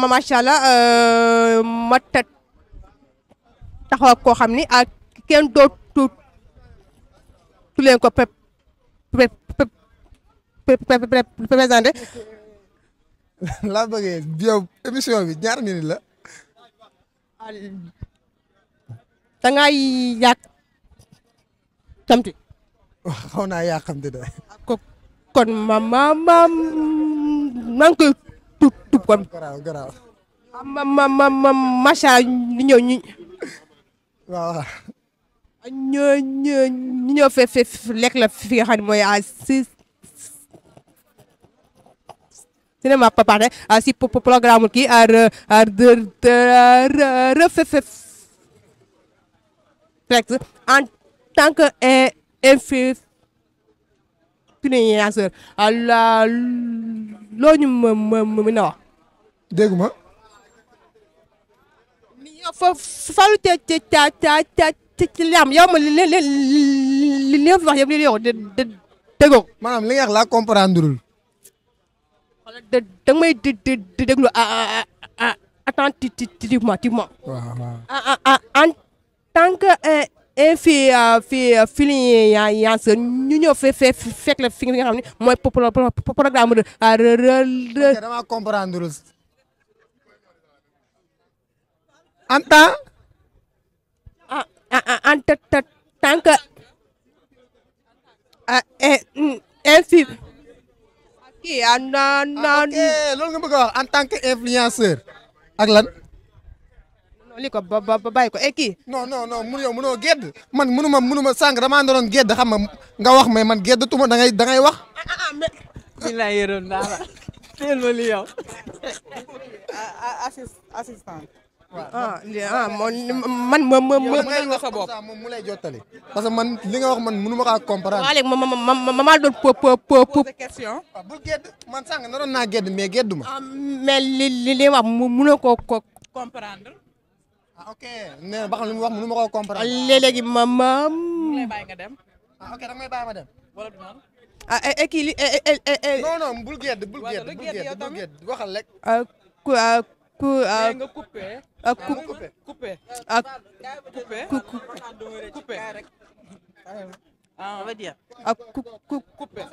macha allah ma taxaw koo xam ni kenn dootu leen ko présenté. laa bëggee yow émission bi ñaar minute la. da ngaa yàq tamti. xaw naa yàqamti de. kon maa ngi koy tuub kon. garaaw. macha allah ñu ñëw ñu. waaw. ñu ñëw lekk la fi nga xam ne mooy si cinéma Pathé si programme kii en tant que influenceur loo ñu mën a wax. déggu ma. Fallou ci lam yow ma li nga fi wax yëpp li yow déggoo. maanaam li nga wax laa comprendreul. da nga may déglu attentivement. waaw. en tant que influenceur ñu ñëw fekk la fi nga xam ne mooy programme de. damaa comprendreul. en tant. en tant que kii loolu nga bëgg a wax en tant que influenceur. ak lan. li ko ba bàyyi ko kii. non mënoo gedd man mënuma sànq damaa doon gedd xam nga wax mais man gedd tuma da ngay wax. mais. bilaay yërëm naa la. teel ma li yow. assistant. man moom mu lay jottali. parce que man li nga wax man mënuma kaa comprendre. waaw léegi ma doon question. bul gedd man sànq naroon naa gedd mais gedduma. mais li wax mënoo ko comprendre. ok nee na ba xam li mu wax mënuma koo comprendre. léegi mu lay bàyyi nga dem. ok da nga may bàyyi ma dem. wala du noonu. kii li. non bul gedd waxal rek. nga coupé. coupé. coupé. on va dire. coupé.